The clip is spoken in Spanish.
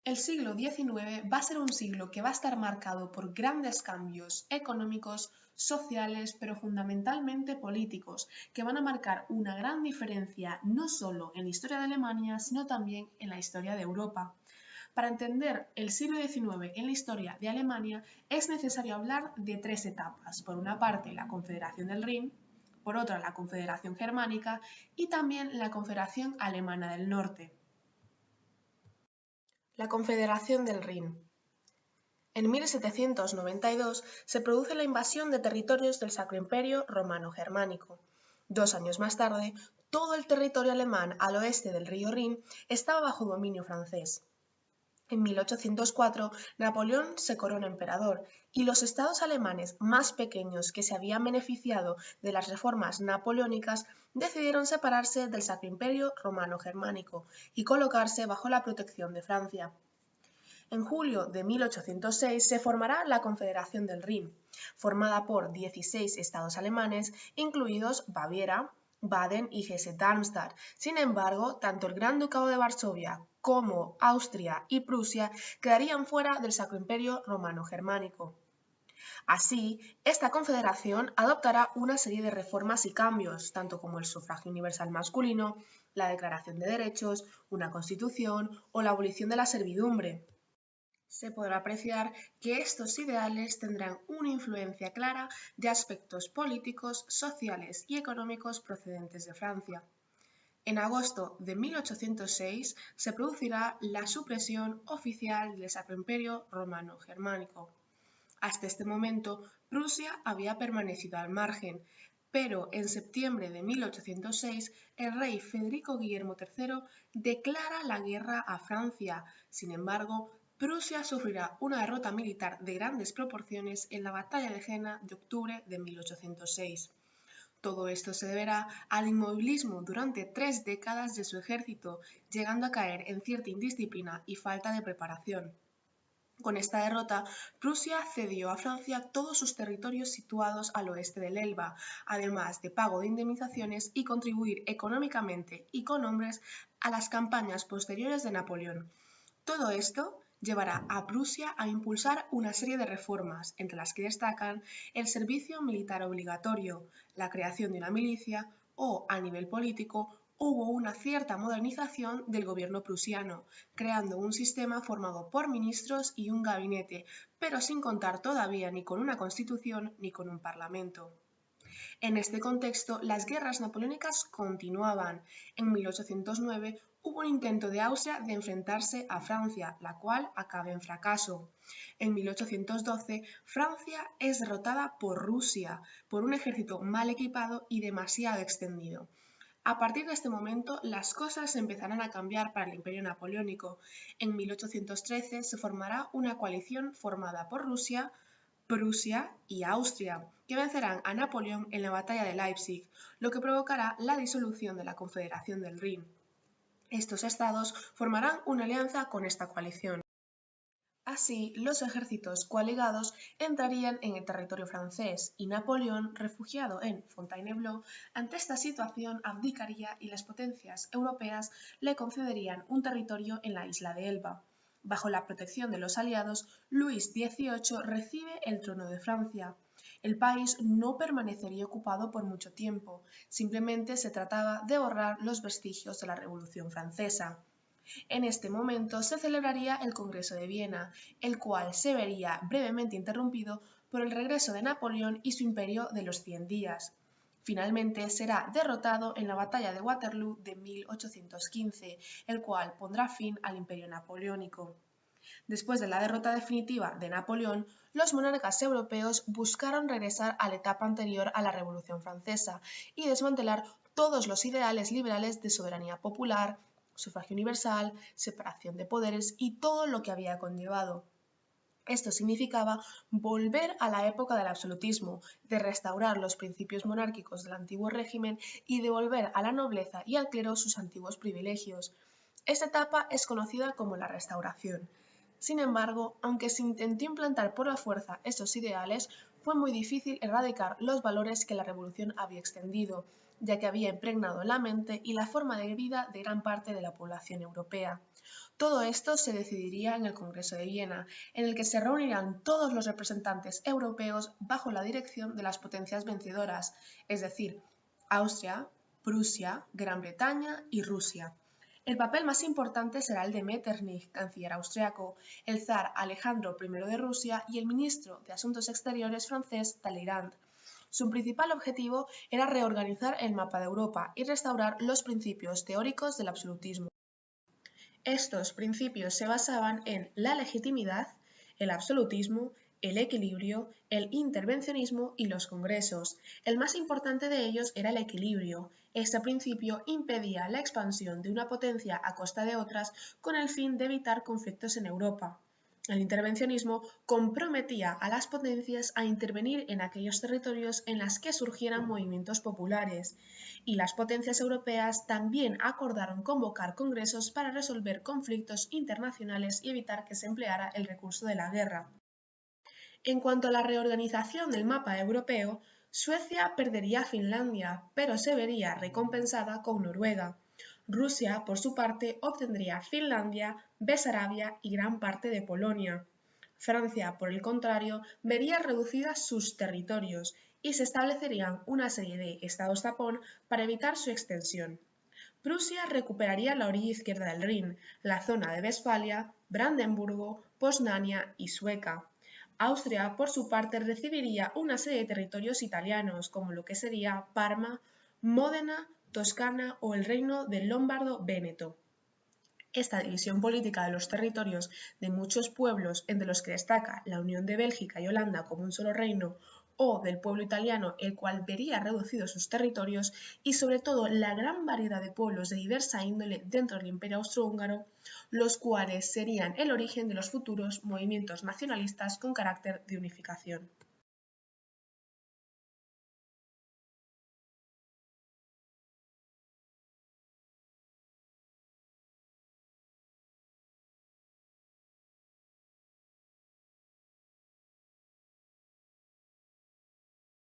El siglo XIX va a ser un siglo que va a estar marcado por grandes cambios económicos, sociales, pero fundamentalmente políticos, que van a marcar una gran diferencia no solo en la historia de Alemania, sino también en la historia de Europa. Para entender el siglo XIX en la historia de Alemania es necesario hablar de tres etapas. Por una parte, la Confederación del Rin, por otra, la Confederación Germánica y también la Confederación Alemana del Norte. La Confederación del Rin. En 1792 se produce la invasión de territorios del Sacro Imperio Romano-Germánico. 2 años más tarde, todo el territorio alemán al oeste del río Rin estaba bajo dominio francés. En 1804, Napoleón se corona emperador y los estados alemanes más pequeños que se habían beneficiado de las reformas napoleónicas decidieron separarse del Sacro Imperio Romano-Germánico y colocarse bajo la protección de Francia. En julio de 1806 se formará la Confederación del Rin, formada por 16 estados alemanes, incluidos Baviera, Baden y Hesse-Darmstadt. Sin embargo, tanto el Gran Ducado de Varsovia como Austria y Prusia quedarían fuera del Sacro Imperio Romano-Germánico. Así, esta confederación adoptará una serie de reformas y cambios, tanto como el sufragio universal masculino, la Declaración de Derechos, una constitución o la abolición de la servidumbre. Se podrá apreciar que estos ideales tendrán una influencia clara de aspectos políticos, sociales y económicos procedentes de Francia. En agosto de 1806 se producirá la supresión oficial del Sacro Imperio Romano-Germánico. Hasta este momento, Prusia había permanecido al margen, pero en septiembre de 1806 el rey Federico Guillermo III declara la guerra a Francia. Sin embargo, Prusia sufrirá una derrota militar de grandes proporciones en la batalla de Jena de octubre de 1806. Todo esto se deberá al inmovilismo durante 3 décadas de su ejército, llegando a caer en cierta indisciplina y falta de preparación. Con esta derrota, Prusia cedió a Francia todos sus territorios situados al oeste del Elba, además de pago de indemnizaciones y contribuir económicamente y con hombres a las campañas posteriores de Napoleón. Todo esto llevará a Prusia a impulsar una serie de reformas, entre las que destacan el servicio militar obligatorio, la creación de una milicia o, a nivel político, hubo una cierta modernización del gobierno prusiano, creando un sistema formado por ministros y un gabinete, pero sin contar todavía ni con una constitución ni con un parlamento. En este contexto, las guerras napoleónicas continuaban. En 1809 hubo un intento de Austria de enfrentarse a Francia, la cual acaba en fracaso. En 1812, Francia es derrotada por Rusia, por un ejército mal equipado y demasiado extendido. A partir de este momento, las cosas empezarán a cambiar para el Imperio Napoleónico. En 1813 se formará una coalición formada por Rusia, Prusia y Austria, que vencerán a Napoleón en la batalla de Leipzig, lo que provocará la disolución de la Confederación del Rin. Estos estados formarán una alianza con esta coalición. Así, los ejércitos coaligados entrarían en el territorio francés y Napoleón, refugiado en Fontainebleau, ante esta situación abdicaría y las potencias europeas le concederían un territorio en la isla de Elba. Bajo la protección de los aliados, Luis XVIII recibe el trono de Francia. El país no permanecería ocupado por mucho tiempo, simplemente se trataba de borrar los vestigios de la Revolución Francesa. En este momento se celebraría el Congreso de Viena, el cual se vería brevemente interrumpido por el regreso de Napoleón y su imperio de los 100 días. Finalmente será derrotado en la batalla de Waterloo de 1815, el cual pondrá fin al imperio napoleónico. Después de la derrota definitiva de Napoleón, los monarcas europeos buscaron regresar a la etapa anterior a la Revolución Francesa y desmantelar todos los ideales liberales de soberanía popular, sufragio universal, separación de poderes y todo lo que había conllevado. Esto significaba volver a la época del absolutismo, de restaurar los principios monárquicos del antiguo régimen y devolver a la nobleza y al clero sus antiguos privilegios. Esta etapa es conocida como la Restauración. Sin embargo, aunque se intentó implantar por la fuerza estos ideales, fue muy difícil erradicar los valores que la revolución había extendido, ya que había impregnado la mente y la forma de vida de gran parte de la población europea. Todo esto se decidiría en el Congreso de Viena, en el que se reunirán todos los representantes europeos bajo la dirección de las potencias vencedoras, es decir, Austria, Prusia, Gran Bretaña y Rusia. El papel más importante será el de Metternich, canciller austriaco, el zar Alejandro I de Rusia y el ministro de Asuntos Exteriores francés Talleyrand. Su principal objetivo era reorganizar el mapa de Europa y restaurar los principios teóricos del absolutismo. Estos principios se basaban en la legitimidad, el absolutismo, el equilibrio, el intervencionismo y los congresos. El más importante de ellos era el equilibrio. Este principio impedía la expansión de una potencia a costa de otras con el fin de evitar conflictos en Europa. El intervencionismo comprometía a las potencias a intervenir en aquellos territorios en los que surgieran movimientos populares, y las potencias europeas también acordaron convocar congresos para resolver conflictos internacionales y evitar que se empleara el recurso de la guerra. En cuanto a la reorganización del mapa europeo, Suecia perdería Finlandia, pero se vería recompensada con Noruega. Rusia, por su parte, obtendría Finlandia, Besarabia y gran parte de Polonia. Francia, por el contrario, vería reducidas sus territorios y se establecerían una serie de estados tapón para evitar su extensión. Prusia recuperaría la orilla izquierda del Rin, la zona de Westfalia, Brandenburgo, Poznania y Sueca. Austria, por su parte, recibiría una serie de territorios italianos, como lo que sería Parma, Módena, Toscana o el reino del Lombardo-Véneto. Esta división política de los territorios de muchos pueblos, entre los que destaca la unión de Bélgica y Holanda como un solo reino, o del pueblo italiano, el cual vería reducidos sus territorios, y sobre todo la gran variedad de pueblos de diversa índole dentro del Imperio Austrohúngaro, los cuales serían el origen de los futuros movimientos nacionalistas con carácter de unificación.